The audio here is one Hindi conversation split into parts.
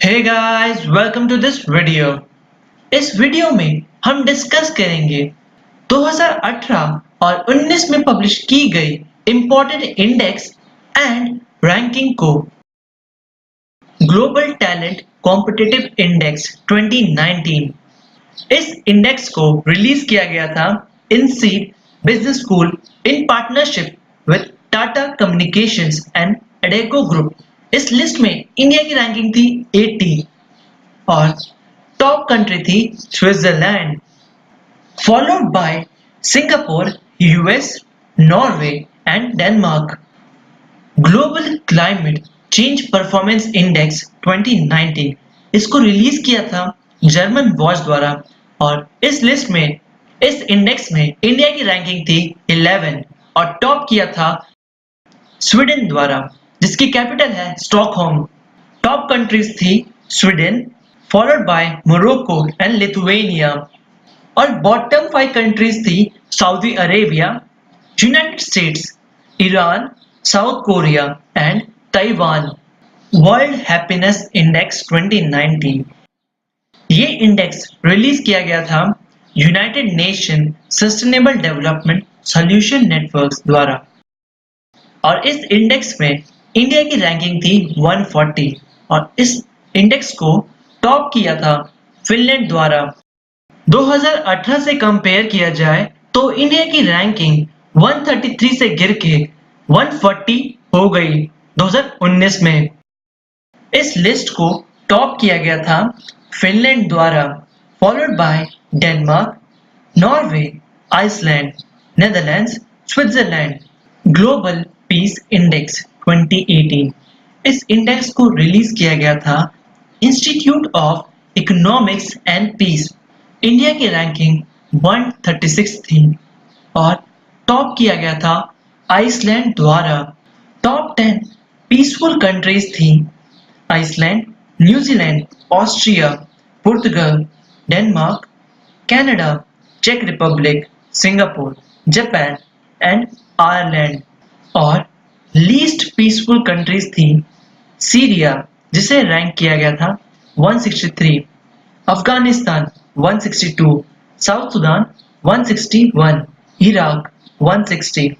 Hey guys, welcome to this video. इस वीडियो में हम डिस्कस करेंगे 2018 और 19 में पब्लिश की गई इम्पोर्टेंट इंडेक्स एंड रैंकिंग को। Global talent competitive index 2019। इस इंडेक्स को रिलीज किया गया था INSEAD business school in partnership with Tata communications and Adecco group. इस लिस्ट में इंडिया की रैंकिंग थी 80 और टॉप कंट्री थी Switzerland, followed by Singapore, US, Norway and Denmark. Global climate change performance index 2019 इसको रिलीज किया था जर्मन वॉच द्वारा और इस लिस्ट में इस इंडेक्स में इंडिया की रैंकिंग थी 11 और टॉप किया था स्वीडन द्वारा जिसकी कैपिटल है स्टॉकहोम। टॉप कंट्रीज थी Sweden, followed by Morocco and Lithuania और बॉटम 5 कंट्रीज थी Saudi Arabia, United states, Iran, south Korea and Taiwan. World happiness index 2019 ये इंडेक्स रिलीज किया गया था United nation sustainable development solution networks द्वारा और इस इंडेक्स में इंडिया की रैंकिंग थी 140 और इस इंडेक्स को टॉप किया था फिनलैंड द्वारा। 2018 से कंपेयर किया जाए तो इंडिया की रैंकिंग 133 से गिर के 140 हो गई 2019 में। इस लिस्ट को टॉप किया गया था फिनलैंड द्वारा, followed by Denmark, Norway, Iceland, Netherlands, Switzerland. Global peace index 2018 इस इंडेक्स को रिलीज किया गया था institute of economics and peace. India की रैंकिंग 136 थी और टॉप किया गया था आइसलैंड द्वारा। टॉप 10 पीसफुल कंट्रीज थी आइसलैंड, न्यूजीलैंड, ऑस्ट्रिया, पुर्तगाल, डेनमार्क, कनाडा, चेक Republic, Singapore, Japan and Ireland. और लीस्ट पीसफुल कंट्रीज थी सीरिया जिसे रैंक किया गया था 163, Afghanistan 162, south Sudan 161, Iraq 160,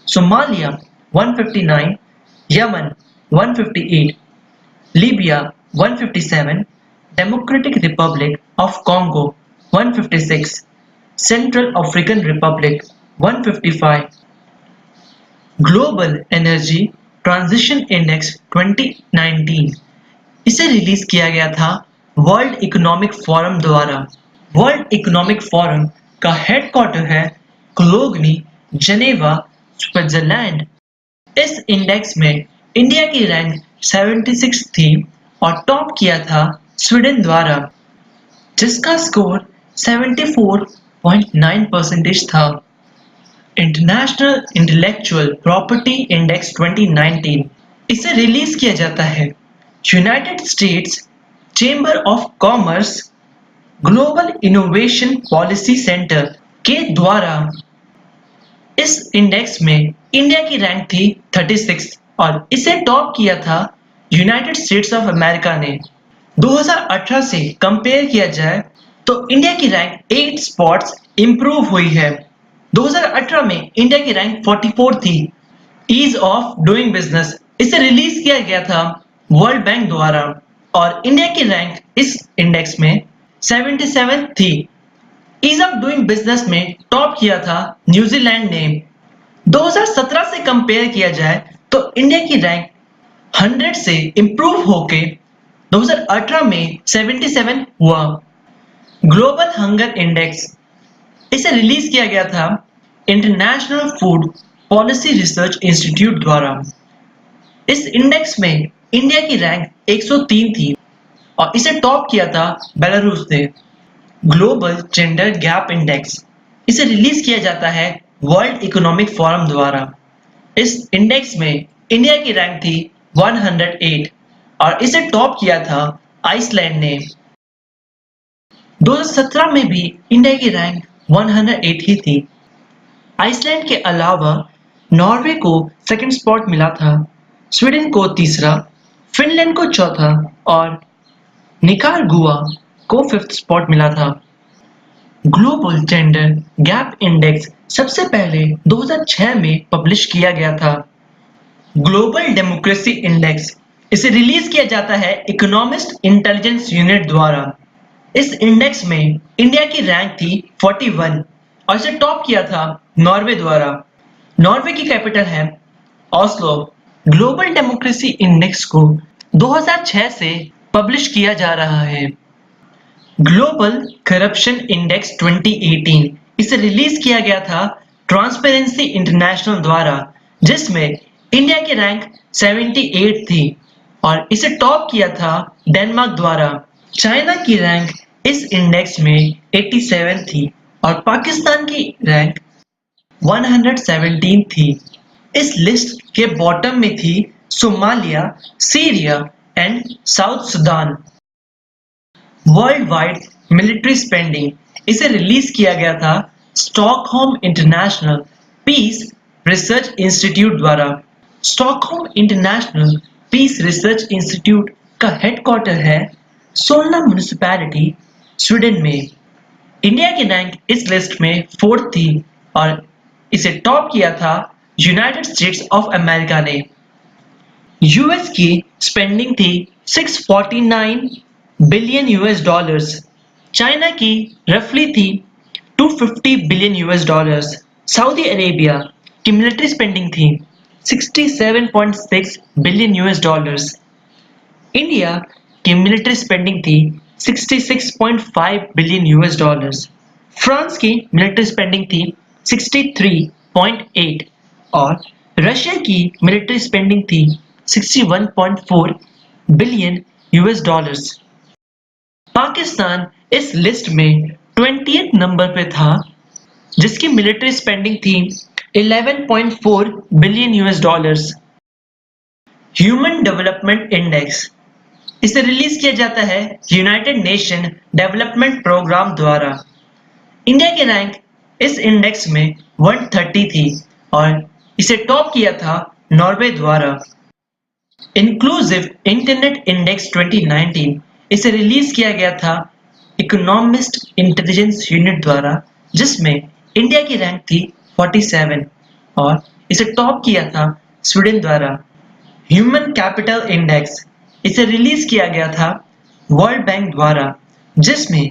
Somalia 159, Yemen 158, Libya 157, democratic Republic of Congo 156, central African Republic 155। Global energy transition index 2019 इसे रिलीज किया गया था वर्ल्ड इकोनॉमिक फोरम द्वारा। वर्ल्ड इकोनॉमिक फोरम का हेडक्वार्टर है क्लोगनी, जेनेवा, स्विट्जरलैंड। इस इंडेक्स में इंडिया की रैंक 76 थी और टॉप किया था स्वीडन द्वारा जिसका स्कोर 74.9% था। इंटरनेशनल इंटेलेक्चुअल प्रॉपर्टी इंडेक्स 2019 इसे रिलीज किया जाता है United states chamber of commerce global innovation policy centre के द्वारा। इस इंडेक्स में इंडिया की रैंक थी 36 और इसे टॉप किया था यूनाइटेड स्टेट्स ऑफ अमेरिका ने। 2018 से कंपेयर किया जाए तो इंडिया की रैंक 8 स्पॉट्स इंप्रूव हुई है। 2018 में इंडिया की रैंक 44 थी। ईज ऑफ डूइंग बिजनेस इसे रिलीज किया गया था वर्ल्ड बैंक द्वारा और इंडिया की रैंक इस इंडेक्स में 77 थी। ईज ऑफ डूइंग बिजनेस में टॉप किया था न्यूजीलैंड ने। 2017 से कंपेयर किया जाए तो इंडिया की रैंक 100 से इंप्रूव होके 2018 में 77 हुआ। ग्लोबल हंगर इंडेक्स इसे रिलीज किया गया था international food policy research Institute द्वारा। इस इंडेक्स में इंडिया की रैंक 103 थी और इसे टॉप किया था बेलारूस ने। ग्लोबल जेंडर गैप इंडेक्स इसे रिलीज किया जाता है वर्ल्ड इकोनॉमिक फोरम द्वारा। इस इंडेक्स में इंडिया की रैंक थी 108 और इसे टॉप किया था आइसलैंड ने। 2017 में भी इंडिया की रैंक 108 ही थी। आइसलैंड के अलावा नॉर्वे को सेकंड स्पॉट मिला था, स्वीडन को तीसरा, फिनलैंड को चौथा और निकारागुआ को 5th स्पॉट मिला था। ग्लोबल जेंडर गैप इंडेक्स सबसे पहले 2006 में पब्लिश किया गया था। ग्लोबल डेमोक्रेसी इंडेक्स इसे रिलीज किया जाता है इकोनॉमिस्ट इंटेलिजेंस यूनिट द्वारा। इस इंडेक्स में इंडिया की रैंक थी 41 और इसे टॉप किया था नॉर्वे द्वारा। नॉर्वे की कैपिटल है ऑस्लो। ग्लोबल डेमोक्रेसी इंडेक्स को 2006 से पब्लिश किया जा रहा है। ग्लोबल करप्शन इंडेक्स 2018 इसे रिलीज किया गया था ट्रांसपेरेंसी इंटरनेशनल द्वारा, जिसमें इंडिया की रैंक 78 थी और इसे टॉप किया था डेनमार्क द्वारा। चाइना की रैंक इस इंडेक्स में 87 थी और पाकिस्तान की रैंक 117 थी। इस लिस्ट के बॉटम में थी Somalia, Syria and South Sudan. World wide military spending इसे रिलीज किया गया था Stockholm International Peace Research Institute द्वारा। Stockholm International Peace Research Institute का हेडक्वार्टर है सोलना म्युनिसिपैलिटी, स्वीडन में। इंडिया की रैंक इस लिस्ट में 4th थी और इसे टॉप किया था यूनाइटेड स्टेट्स ऑफ अमेरिका ने। यूएस की स्पेंडिंग थी 649 बिलियन यूएस डॉलर्स। चाइना की रफली थी 250 billion US dollars. Saudi Arabia की मिलिट्री स्पेंडिंग थी 67.6 बिलियन यूएस डॉलर्स। इंडिया की मिलिट्री स्पेंडिंग थी 66.5 बिलियन यूएस डॉलर्स। फ्रांस की मिलिट्री स्पेंडिंग थी 63.8 और रशिया की मिलिट्री स्पेंडिंग थी 61.4 बिलियन यूएस डॉलर्स। पाकिस्तान इस लिस्ट में 20th नंबर पे था, जिसकी मिलिट्री स्पेंडिंग थी 11.4 billion US dollars. Human development index इसे रिलीज किया जाता है यूनाइटेड नेशन डेवलपमेंट प्रोग्राम द्वारा। इंडिया की रैंक इस इंडेक्स में 130 थी और इसे टॉप किया था नॉर्वे द्वारा। इंक्लूसिव इंटरनेट इंडेक्स 2019 इसे रिलीज किया गया था इकोनॉमिस्ट इंटेलिजेंस यूनिट द्वारा, जिसमें इंडिया की रैंक थी 47 और इसे टॉप किया था स्वीडन द्वारा। ह्यूमन कैपिटल इंडेक्स इसे रिलीज किया गया था वर्ल्ड बैंक द्वारा, जिसमें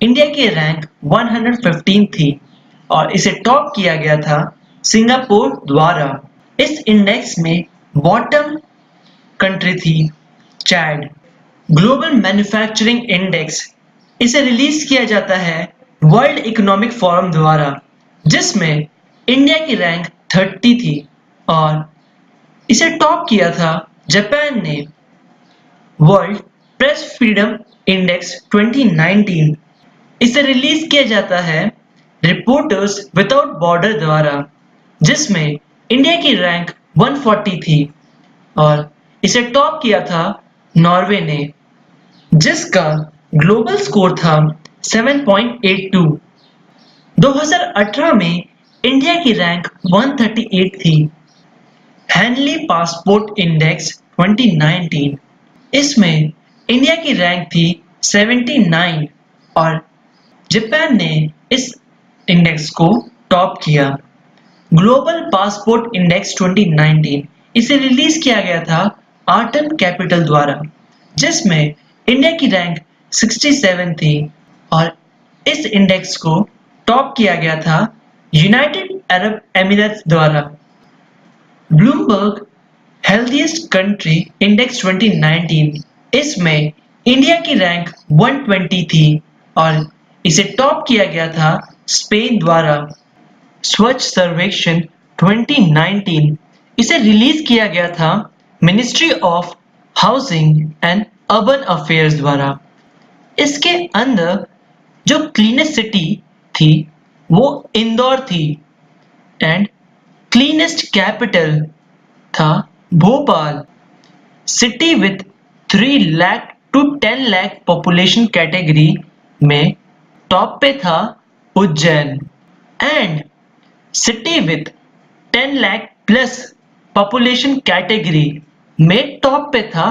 इंडिया की रैंक 115 थी और इसे टॉप किया गया था सिंगापुर द्वारा। इस इंडेक्स में बॉटम कंट्री थी चैड। ग्लोबल मैन्युफैक्चरिंग इंडेक्स इसे रिलीज किया जाता है वर्ल्ड इकोनॉमिक फोरम द्वारा, जिसमें इंडिया की रैंक 30 थी और इसे टॉप किया था जापान ने। वर्ल्ड प्रेस फ्रीडम इंडेक्स 2019 इसे रिलीज किया जाता है रिपोर्टर्स विदाउट बॉर्डर द्वारा, जिसमें इंडिया की रैंक 140 थी और इसे टॉप किया था नॉर्वे ने, जिसका ग्लोबल स्कोर था 7.82। 2018 में इंडिया की रैंक 138 थी। हैनली पासपोर्ट इंडेक्स 2019 इसमें इंडिया की रैंक थी 79 और जापान ने इस इंडेक्स को टॉप किया। ग्लोबल पासपोर्ट इंडेक्स 2019 इसे रिलीज किया गया था आर्टन कैपिटल द्वारा, जिसमें इंडिया की रैंक 67 थी और इस इंडेक्स को टॉप किया गया था यूनाइटेड अरब एमिरेट्स द्वारा। ब्लूमबर्ग हेल्दीएस्ट कंट्री इंडेक्स 2019 इसमें इंडिया की रैंक 120 थी और इसे टॉप किया गया था स्पेन द्वारा। स्वच्छ सर्वेक्षण 2019 इसे रिलीज किया गया था ministry of housing and urban affairs द्वारा। इसके अंदर जो क्लीनेस्ट सिटी थी वो इंदौर थी एंड क्लीनेस्ट कैपिटल था Bhopal. City with 3 lakh to 10 lakh population category में टॉप पे था Ujjain and city with 10 lakh plus population category में टॉप पे था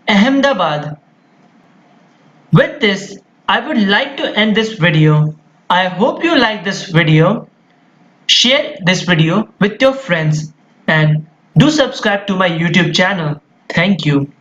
Ahmedabad. With this, I would like to end this video. I hope you like this video. Share this video with your friends and do subscribe to my YouTube channel. Thank you.